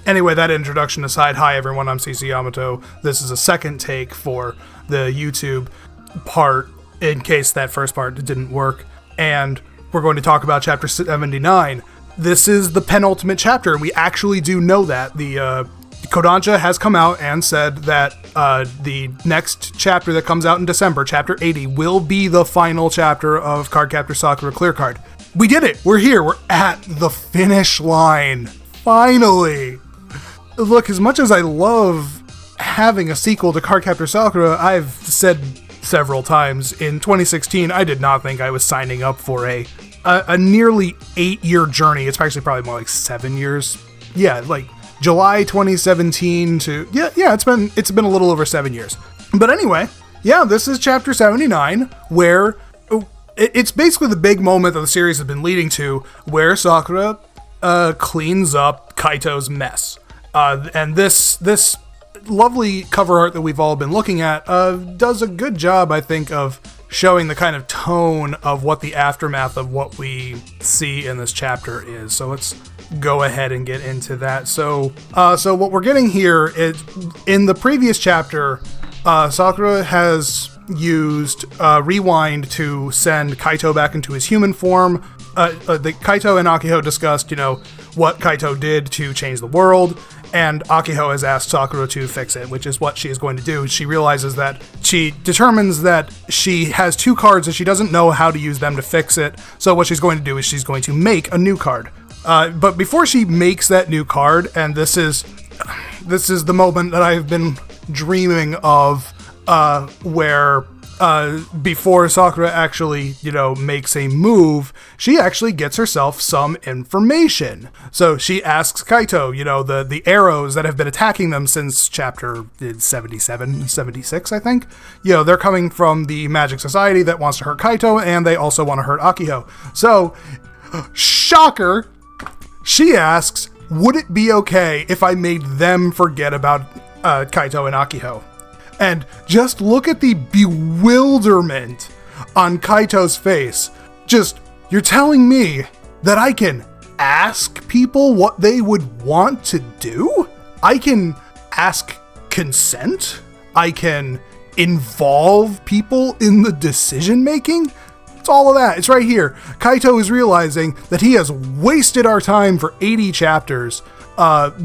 Anyway, that introduction aside, hi everyone, I'm CCYamato. This is a second take for the YouTube part, in case that first part didn't work. And we're going to talk about Chapter 79. This is the penultimate chapter, and we actually do know that. The Kodansha has come out and said that the next chapter that comes out in December, Chapter 80, will be the final chapter of Cardcaptor Sakura Clear Card. We did it! We're here! We're at the finish line! Finally! Look, as much as I love having a sequel to Cardcaptor Sakura, I've said several times, in 2016, I did not think I was signing up for a nearly 8-year journey. It's actually probably more like 7 years. Yeah, like July 2017 to... Yeah, it's been a little over 7 years. But anyway, yeah, this is Chapter 79, where it's basically the big moment that the series has been leading to, where Sakura cleans up Kaito's mess. And this lovely cover art that we've all been looking at does a good job, I think, of showing the kind of tone of what the aftermath of what we see in this chapter is. So let's go ahead and get into that. So what we're getting here is, in the previous chapter, Sakura has used Rewind to send Kaito back into his human form. The Kaito and Akiho discussed, what Kaito did to change the world, and Akiho has asked Sakura to fix it, which is what she is going to do. She realizes that she determines that she has 2 cards and she doesn't know how to use them to fix it, so what she's going to do is she's going to make a new card. But before she makes that new card, and this is the moment that I've been dreaming of, where before Sakura actually, makes a move, she actually gets herself some information. So she asks Kaito, the arrows that have been attacking them since chapter 77, 76, I think. They're coming from the Magic Society that wants to hurt Kaito, and they also want to hurt Akiho. So, shocker, she asks, would it be okay if I made them forget about Kaito and Akiho? And just look at the bewilderment on Kaito's face. You're telling me that I can ask people what they would want to do? I can ask consent? I can involve people in the decision making? It's all of that. It's right here. Kaito is realizing that he has wasted our time for 80 chapters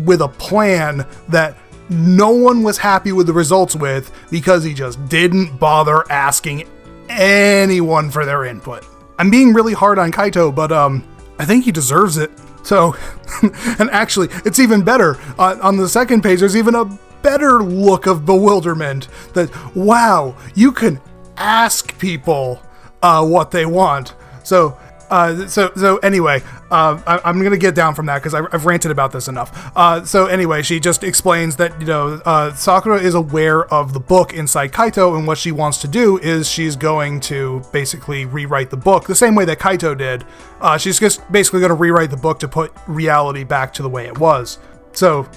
with a plan that no one was happy with the results with, because he just didn't bother asking anyone for their input. I'm being really hard on Kaito, but I think he deserves it. So, and actually, it's even better. On the second page, there's even a better look of bewilderment that, wow, you can ask people what they want. So anyway, I'm going to get down from that because I've ranted about this enough. So anyway, she just explains that, Sakura is aware of the book inside Kaito, and what she wants to do is she's going to basically rewrite the book the same way that Kaito did. She's just basically going to rewrite the book to put reality back to the way it was. So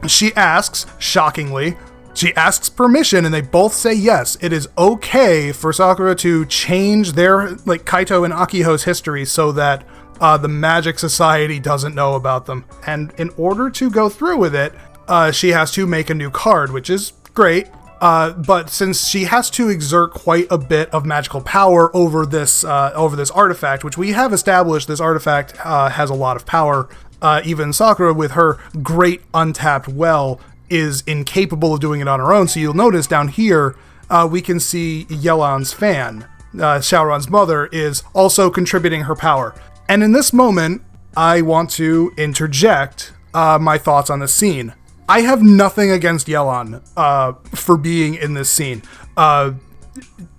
she asks, shockingly, she asks permission, and they both say yes. It is okay for Sakura to change their, Kaito and Akiho's history so that the Magic Society doesn't know about them. And in order to go through with it, she has to make a new card, which is great. But since she has to exert quite a bit of magical power over this artifact, which we have established, this artifact has a lot of power. Even Sakura, with her great untapped well, is incapable of doing it on her own. So you'll notice down here, we can see Yelan's fan. Shaoran's mother is also contributing her power. And in this moment, I want to interject my thoughts on this scene. I have nothing against Yelan for being in this scene.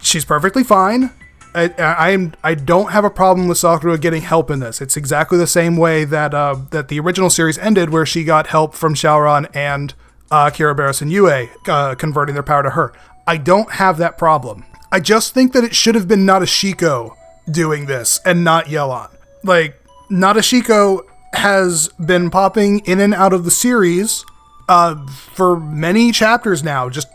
She's perfectly fine. I don't have a problem with Sakura getting help in this. It's exactly the same way that that the original series ended, where she got help from Shaoran and Kiraberos and Yue, converting their power to her. I don't have that problem. I just think that it should have been Nadeshiko doing this and not Yelan. Nadeshiko has been popping in and out of the series for many chapters now, just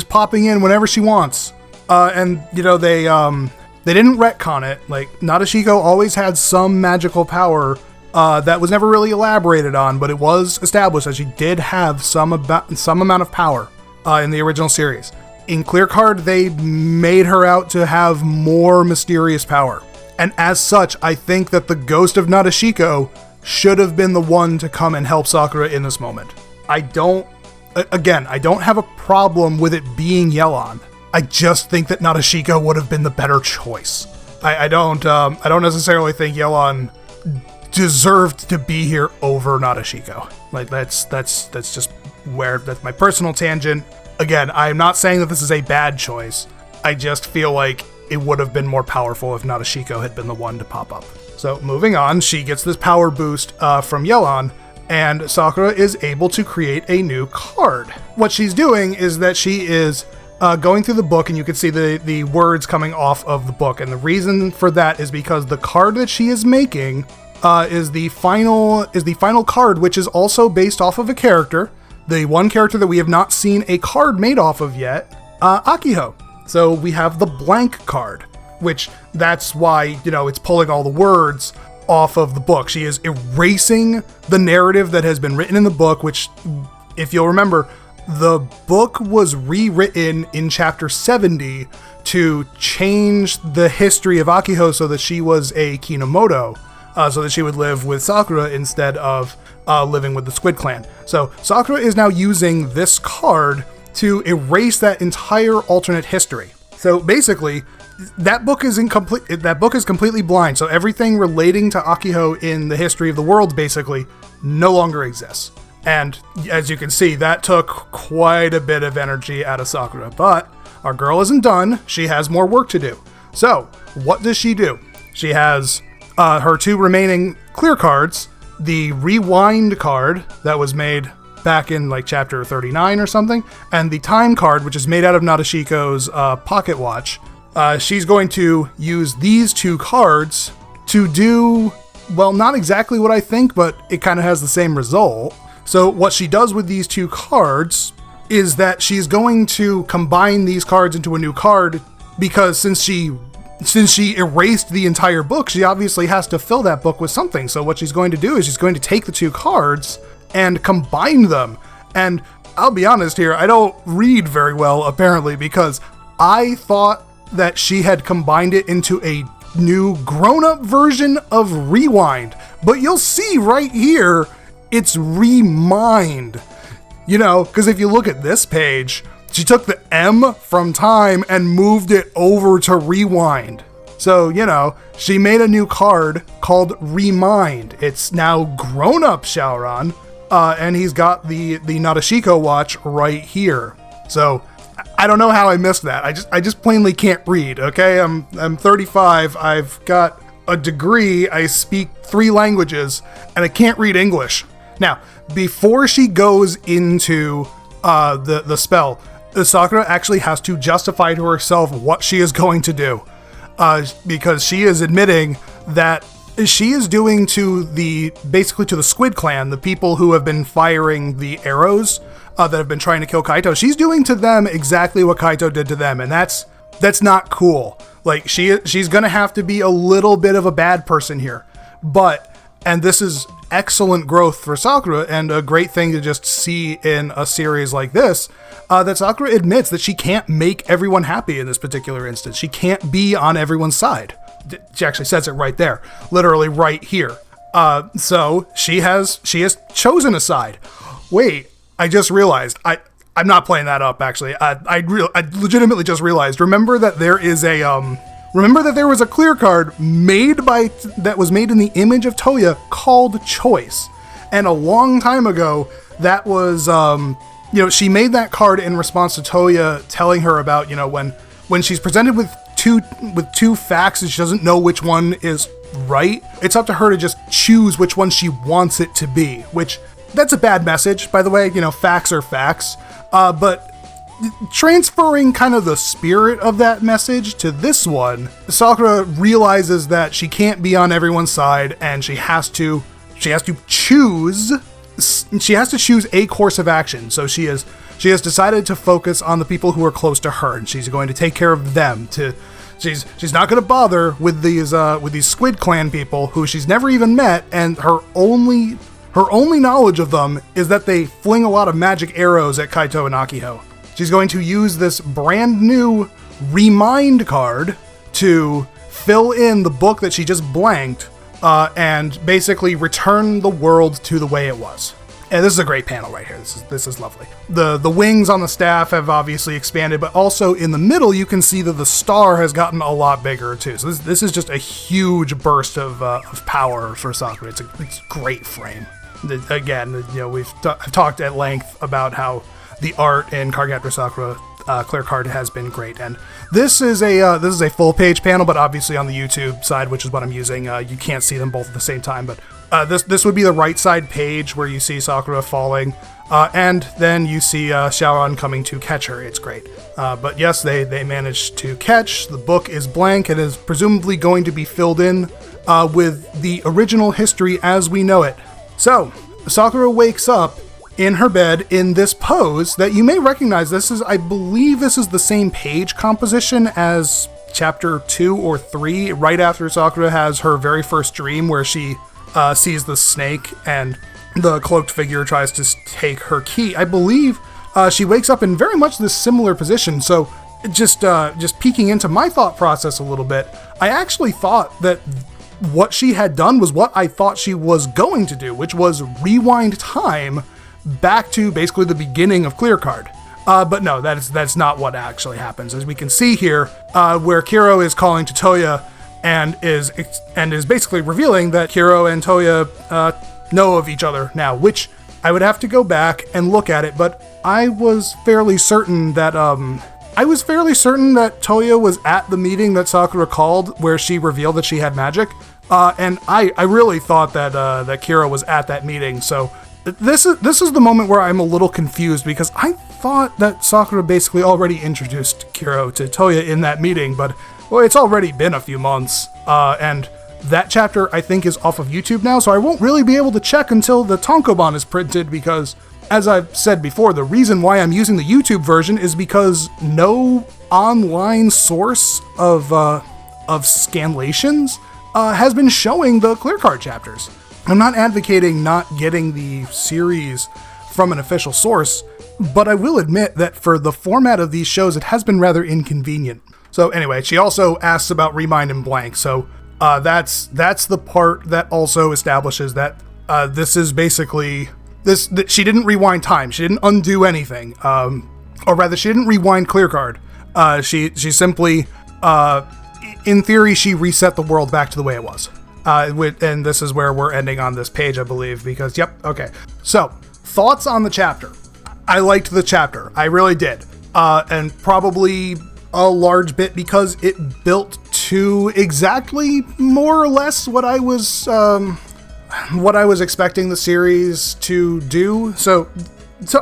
popping in whenever she wants. And they didn't retcon it. Nadeshiko always had some magical power that was never really elaborated on, but it was established that she did have some amount of power in the original series. In Clear Card, they made her out to have more mysterious power. And as such, I think that the ghost of Nadeshiko should have been the one to come and help Sakura in this moment. I don't have a problem with it being Yelan. I just think that Nadeshiko would have been the better choice. I don't necessarily think Yelan deserved to be here over Nadeshiko. Like that's just that's my personal tangent. Again, I'm not saying that this is a bad choice. I just feel like it would have been more powerful if Nadeshiko had been the one to pop up. So moving on, she gets this power boost from Yelan, and Sakura is able to create a new card. What she's doing is that she is going through the book, and you can see the words coming off of the book. And the reason for that is because the card that she is making is the final card, which is also based off of a character, the one character that we have not seen a card made off of yet, Akiho. So we have the blank card, which that's why, it's pulling all the words off of the book. She is erasing the narrative that has been written in the book, which, if you'll remember, the book was rewritten in chapter 70 to change the history of Akiho so that she was a Kinomoto, so that she would live with Sakura instead of living with the Squid Clan. So Sakura is now using this card to erase that entire alternate history. So basically, that book is completely blind. So everything relating to Akiho in the history of the world basically no longer exists. And as you can see, that took quite a bit of energy out of Sakura. But our girl isn't done. She has more work to do. So what does she do? She has her two remaining clear cards, the rewind card that was made back in like chapter 39 or something, and the time card, which is made out of Nadeshiko's pocket watch. She's going to use these two cards to do, well, not exactly what I think, but it kind of has the same result. So what she does with these two cards is that she's going to combine these cards into a new card, because since she erased the entire book, she obviously has to fill that book with something. So what she's going to do is she's going to take the two cards and combine them. And I'll be honest here, I don't read very well, apparently, because I thought that she had combined it into a new grown-up version of Rewind. But you'll see right here, it's Remind. Because if you look at this page, she took the M from time and moved it over to Rewind. So, she made a new card called Remind. It's now grown-up Shaoran, and he's got the Nadeshiko watch right here. So, I don't know how I missed that. I just plainly can't read, okay? I'm 35, I've got a degree, I speak 3 languages, and I can't read English. Now, before she goes into the spell, Sakura actually has to justify to herself what she is going to do, because she is admitting that she is doing to the Squid Clan, the people who have been firing the arrows that have been trying to kill Kaito. She's doing to them exactly what Kaito did to them, and that's not cool. Like, she's gonna have to be a little bit of a bad person here, and this is excellent growth for Sakura, and a great thing to just see in a series like this, that Sakura admits that she can't make everyone happy in this particular instance. She can't be on everyone's side. She actually says it right there, literally right here. So she has chosen a side. Wait, I just realized, I'm not playing that up, actually. I legitimately just realized, remember that there was a clear card that was made in the image of Toya called Choice. And a long time ago, that was, she made that card in response to Toya telling her about, when she's presented with two facts and she doesn't know which one is right, it's up to her to just choose which one she wants it to be, which, that's a bad message, by the way. Facts are facts. But transferring kind of the spirit of that message to this one, Sakura realizes that she can't be on everyone's side, and she has to choose a course of action. So she has decided to focus on the people who are close to her, and she's going to take care of them, to She's not going to bother with these Squid Clan people who she's never even met, and her only knowledge of them is that they fling a lot of magic arrows at Kaito and Akiho. She's going to use this brand new Remind card to fill in the book that she just blanked, and basically return the world to the way it was. And this is a great panel right here. This is lovely. The wings on the staff have obviously expanded, but also in the middle you can see that the star has gotten a lot bigger too. So this is just a huge burst of power for Sakura. It's a great frame. Again, I've talked at length about how the art in Cardcaptor Sakura Clear Card has been great, and this is a full page panel, but obviously on the YouTube side, which is what I'm using, you can't see them both at the same time. But this would be the right side page where you see Sakura falling, and then you see Xiaoran coming to catch her. It's great. But yes, they managed to catch. The book is blank and is presumably going to be filled in with the original history as we know it. So Sakura wakes up in her bed in this pose that you may recognize. I believe this is the same page composition as chapter 2 or 3, right after Sakura has her very first dream where she sees the snake and the cloaked figure tries to take her key. I believe she wakes up in very much this similar position. So just peeking into my thought process a little bit, I actually thought that what she had done was what I thought she was going to do, which was rewind time back to basically the beginning of Clear Card. But no, that's not what actually happens. As we can see here, where Kiro is calling to Toya and is basically revealing that Kiro and Toya know of each other now, which I would have to go back and look at it, but I was fairly certain that Toya was at the meeting that Sakura called where she revealed that she had magic, and I really thought that Kiro was at that meeting. So this is the moment where I'm a little confused, because I thought that Sakura basically already introduced Kiro to Toya in that meeting, but well, it's already been a few months, and that chapter I think is off of YouTube now, so I won't really be able to check until the Tankobon is printed, because as I've said before, the reason why I'm using the YouTube version is because no online source of scanlations has been showing the Clear Card chapters. I'm not advocating not getting the series from an official source, but I will admit that for the format of these shows, it has been rather inconvenient. So anyway, she also asks about Remind and Blank, so that's the part that also establishes that this is basically... she didn't rewind time. She didn't undo anything. Or rather, she didn't rewind Clear Card. She simply, in theory, she reset the world back to the way it was. And this is where we're ending on this page, I believe, because, yep, okay. So, thoughts on the chapter. I liked the chapter. I really did. And probably a large bit because it built to exactly more or less what I was expecting the series to do. So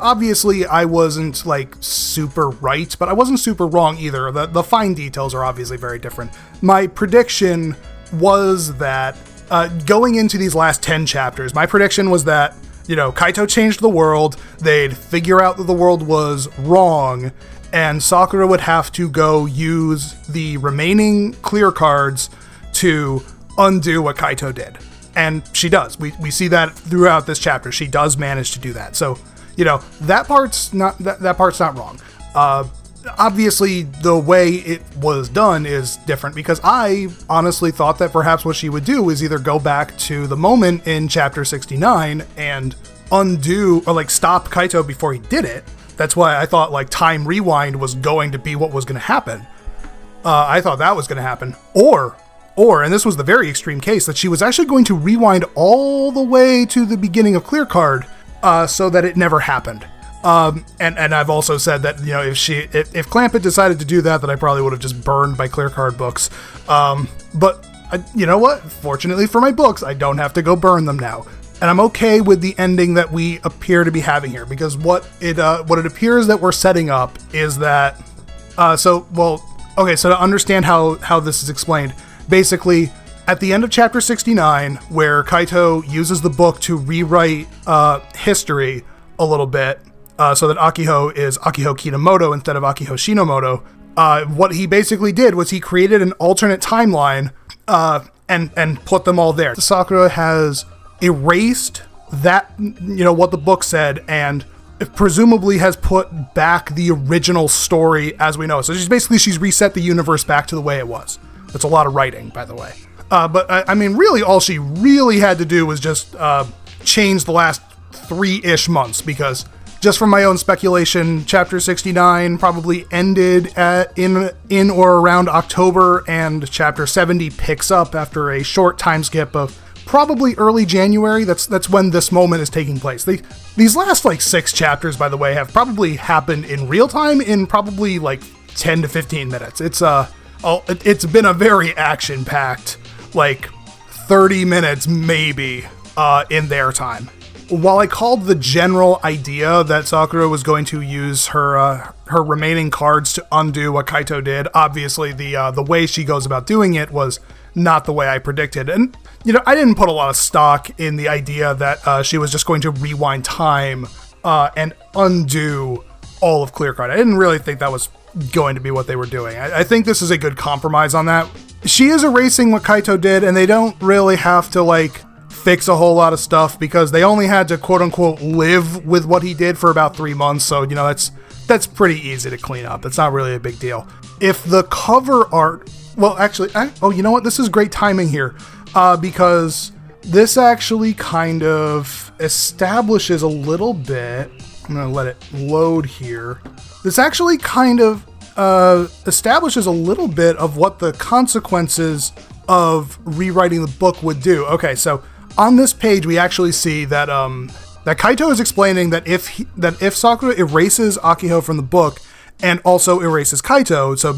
obviously I wasn't like super right, but I wasn't super wrong either. The fine details are obviously very different. My prediction was that going into these last 10 chapters, my prediction was that, Kaito changed the world, they'd figure out that the world was wrong, and Sakura would have to go use the remaining clear cards to undo what Kaito did. And she does. We see that throughout this chapter. She does manage to do that. So, that part's not wrong. Obviously, the way it was done is different, because I honestly thought that perhaps what she would do is either go back to the moment in chapter 69 and undo or stop Kaito before he did it. That's why I thought time rewind was going to be what was going to happen. I thought that was going to happen. Or, and this was the very extreme case, that she was actually going to rewind all the way to the beginning of Clear Card, so that it never happened. And I've also said that, if Clamp had decided to do that, then I probably would have just burned my Clear Card books. But you know what? Fortunately for my books, I don't have to go burn them now. And I'm okay with the ending that we appear to be having here, because what it appears that we're setting up is that, so to understand how this is explained, basically, at the end of chapter 69, where Kaito uses the book to rewrite history a little bit, so that Akiho is Akiho Kinomoto instead of Akiho Shinomoto, What he basically did was he created an alternate timeline and put them all there. Sakura has erased that, what the book said, and presumably has put back the original story as we know. So she's reset the universe back to the way it was. That's a lot of writing, by the way. But I mean, really, all she really had to do was just change the last 3-ish months, because just from my own speculation, Chapter 69 probably ended in or around October, and Chapter 70 picks up after a short time skip of probably early January. That's when this moment is taking place. These last 6 chapters, by the way, have probably happened in real time in probably 10 to 15 minutes. It's been a very action-packed 30 minutes maybe in their time. While I called the general idea that Sakura was going to use her remaining cards to undo what Kaito did, obviously the way she goes about doing it was not the way I predicted. And, I didn't put a lot of stock in the idea that she was just going to rewind time and undo all of Clear Card. I didn't really think that was going to be what they were doing. I think this is a good compromise on that. She is erasing what Kaito did, and they don't really have to, fix a whole lot of stuff, because they only had to quote-unquote live with what he did for about 3 months, so, that's pretty easy to clean up. That's not really a big deal. If the cover art... Well, actually, you know what? This is great timing here, because this actually kind of establishes a little bit... I'm going to let it load here. This actually kind of establishes a little bit of what the consequences of rewriting the book would do. Okay, so on this page, we actually see that that Kaito is explaining that if Sakura erases Akiho from the book and also erases Kaito, so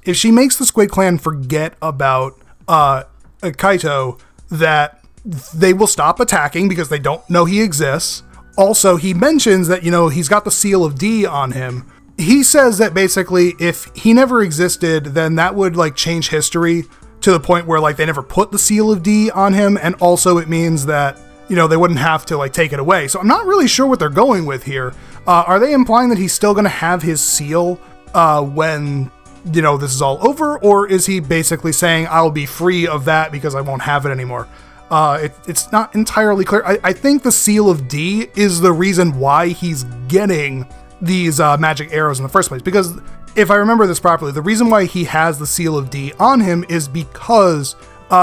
if she makes the Squid Clan forget about Kaito, that they will stop attacking because they don't know he exists. Also, he mentions that, he's got the seal of D on him. He says that basically if he never existed, then that would change history to the point where they never put the seal of D on him, and also it means that they wouldn't have to take it away. So I'm not really sure what they're going with here. Are they implying that he's still going to have his seal when this is all over, or is he basically saying I'll be free of that because I won't have it anymore? It's not entirely clear. I think the seal of D is the reason why he's getting these magic arrows in the first place, because if I remember this properly, the reason why he has the seal of D on him is because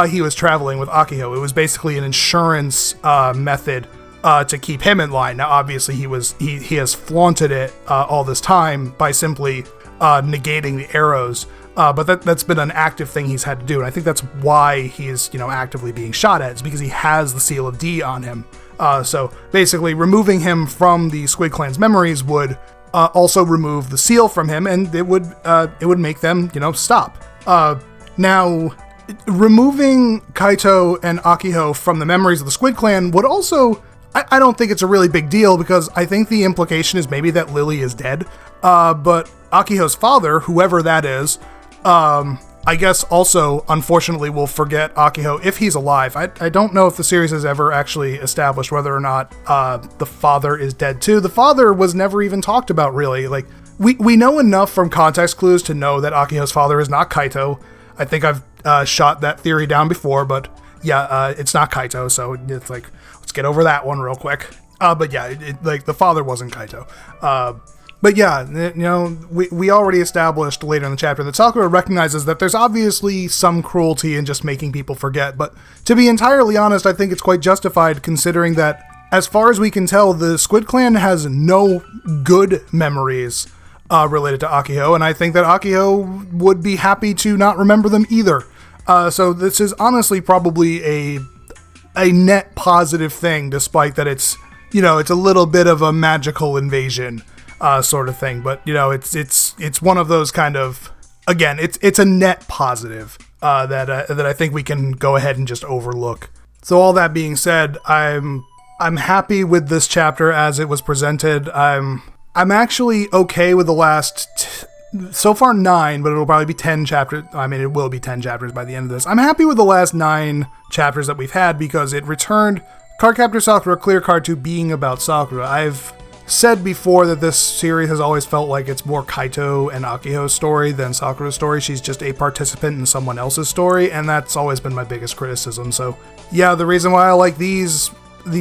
he was traveling with Akiho. It was basically an insurance method to keep him in line. Now, obviously, he has flaunted it all this time by simply negating the arrows, but that's been an active thing he's had to do, and I think that's why he is actively being shot at. It's because he has the seal of D on him. So basically, removing him from the Squid Clan's memories would also remove the seal from him, and it would make them stop. Now, removing Kaito and Akiho from the memories of the Squid Clan would also... I don't think it's a really big deal, because I think the implication is maybe that Lily is dead. But Akiho's father, whoever that is, I guess also, unfortunately, will forget Akiho if he's alive. I don't know if the series has ever actually established whether or not the father is dead too. The father was never even talked about, really. We know enough from context clues to know that Akiho's father is not Kaito. I think I've shot that theory down before, but yeah, it's not Kaito, so it's let's get over that one real quick. But yeah, the father wasn't Kaito. But yeah, we already established later in the chapter that Sakura recognizes that there's obviously some cruelty in just making people forget, but to be entirely honest, I think it's quite justified, considering that, as far as we can tell, the Squid Clan has no good memories related to Akiho, and I think that Akiho would be happy to not remember them either. So this is honestly probably a net positive thing, despite that it's a little bit of a magical invasion sort of thing. But it's one of those kind of, again, it's a net positive that I think we can go ahead and just overlook. So all that being said, I'm happy with this chapter as it was presented. I'm actually okay with the last so far 9, but it'll probably be 10 chapters. I mean, it will be 10 chapters by the end of this. I'm happy with the last 9 chapters that we've had, because it returned Cardcaptor Sakura Clear Card to being about Sakura. I've said before that this series has always felt like it's more Kaito and Akiho's story than Sakura's story. She's just a participant in someone else's story, and that's always been my biggest criticism. So yeah, the reason why I like these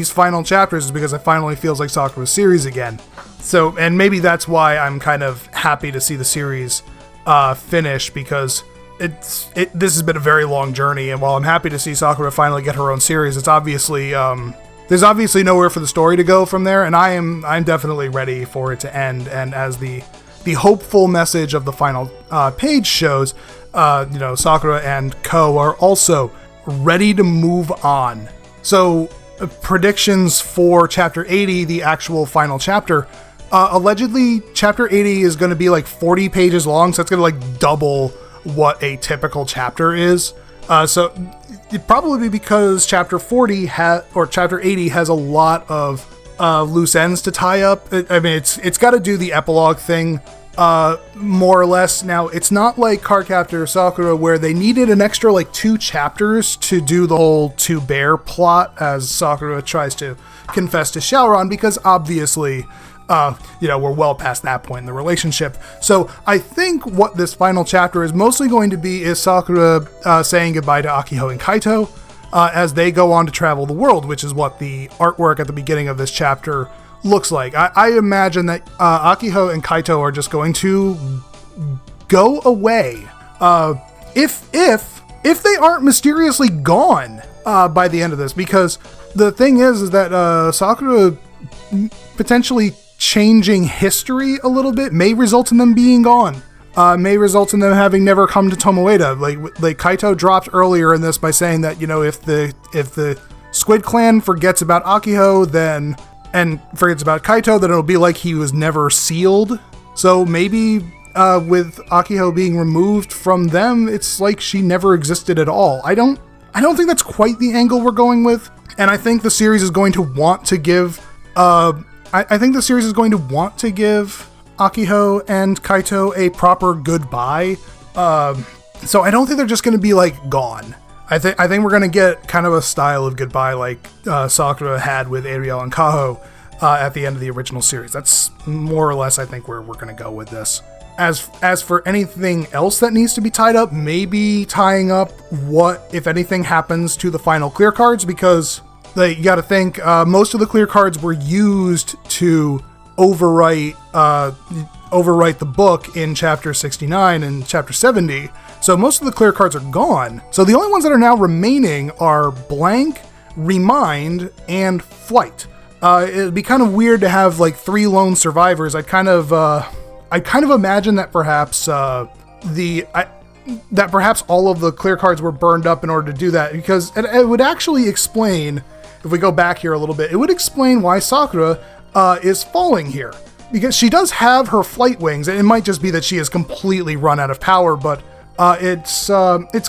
final chapters is because it finally feels like Sakura's series again. So, and maybe that's why I'm kind of happy to see the series finish, because this has been a very long journey, and while I'm happy to see Sakura finally get her own series, it's obviously there's obviously nowhere for the story to go from there, and I'm definitely ready for it to end. And as the hopeful message of the final page shows, Sakura and Ko are also ready to move on. So predictions for chapter 80, the actual final chapter, allegedly chapter 80 is going to be like 40 pages long, so it's going to like double what a typical chapter is. So it probably because chapter 40 or chapter 80 has a lot of loose ends to tie up. It's got to do the epilogue thing more or less. Now, it's not like Cardcaptor Sakura where they needed an extra like 2 chapters to do the whole 2-bear plot as Sakura tries to confess to Shaoran, because obviously we're well past that point in the relationship. So I think what this final chapter is mostly going to be is Sakura saying goodbye to Akiho and Kaito as they go on to travel the world, which is what the artwork at the beginning of this chapter looks like. I imagine that Akiho and Kaito are just going to go away. If they aren't mysteriously gone by the end of this, because the thing is that Sakura potentially changing history a little bit may result in them being gone. May result in them having never come to Tomoeda. Like Kaito dropped earlier in this by saying that, if the Squid Clan forgets about Akiho and forgets about Kaito, then it'll be like he was never sealed. So maybe with Akiho being removed from them, it's like she never existed at all. I don't think that's quite the angle we're going with, and I think the series is going to want to give I think the series is going to want to give Akiho and Kaito a proper goodbye. So I don't think they're just going to be like gone. I think we're going to get kind of a style of goodbye like Sakura had with Ariel and Kaho at the end of the original series. That's more or less, I think, where we're going to go with this. As for anything else that needs to be tied up, maybe tying up what, if anything, happens to the final clear cards, because you got to think most of the clear cards were used to overwrite the book in chapter 69 and chapter 70. So most of the clear cards are gone. So the only ones that are now remaining are Blank, Remind, and Flight. It'd be kind of weird to have like 3 lone survivors. I kind of imagine that perhaps perhaps all of the clear cards were burned up in order to do that, because it would actually explain, if we go back here a little bit, it would explain why Sakura is falling here. Because she does have her flight wings, and it might just be that she has completely run out of power, but it's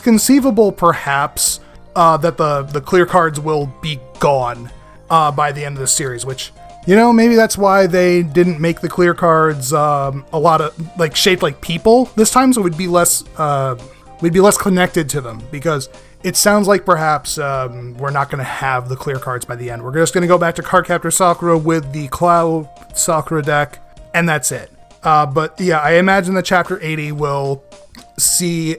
conceivable perhaps that the clear cards will be gone by the end of the series, which, maybe that's why they didn't make the clear cards a lot of like shaped like people this time, so we'd be less connected to them, because it sounds like perhaps we're not going to have the clear cards by the end. We're just going to go back to Cardcaptor Sakura with the Cloud Sakura deck, and that's it. But yeah, I imagine that chapter 80 will see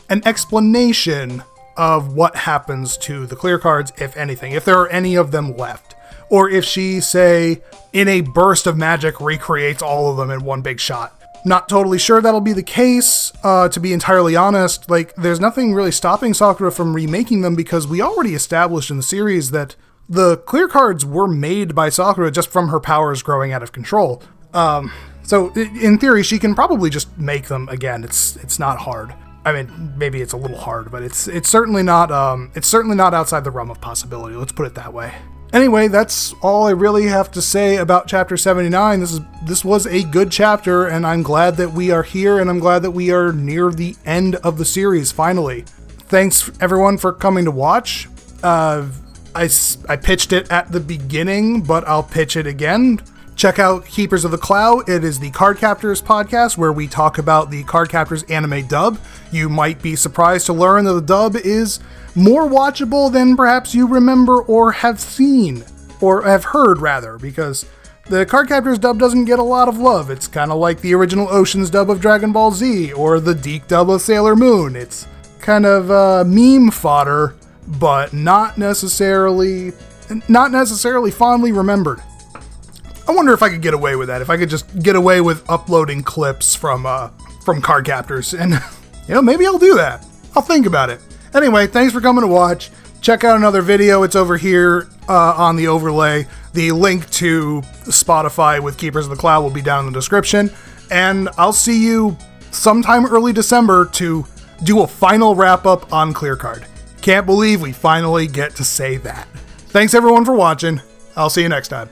an explanation of what happens to the clear cards, if anything, if there are any of them left. Or if she, say, in a burst of magic, recreates all of them in one big shot. Not totally sure that'll be the case, to be entirely honest. Like, there's nothing really stopping Sakura from remaking them, because we already established in the series that the clear cards were made by Sakura just from her powers growing out of control. So, in theory, she can probably just make them again. It's not hard. I mean, maybe it's a little hard, but it's certainly not outside the realm of possibility. Let's put it that way. Anyway, that's all I really have to say about Chapter 79. This was a good chapter, and I'm glad that we are here, and I'm glad that we are near the end of the series, finally. Thanks, everyone, for coming to watch. I pitched it at the beginning, but I'll pitch it again. Check out Keepers of the Cloud. It is the Cardcaptors podcast where we talk about the Cardcaptors anime dub. You might be surprised to learn that the dub is more watchable than perhaps you remember or have seen, or have heard rather, because The Cardcaptor's dub doesn't get a lot of love. It's kind of like the original Ocean's dub of Dragon Ball Z, or the Deke dub of Sailor Moon. It's kind of meme fodder, but not necessarily fondly remembered. I wonder if I could get away with that, if I could just get away with uploading clips from Cardcaptors, and maybe I'll do that. I'll think about it. Anyway, thanks for coming to watch. Check out another video. It's over here on the overlay. The link to Spotify with Keepers of the Cloud will be down in the description. And I'll see you sometime early December to do a final wrap-up on ClearCard. Can't believe we finally get to say that. Thanks everyone for watching. I'll see you next time.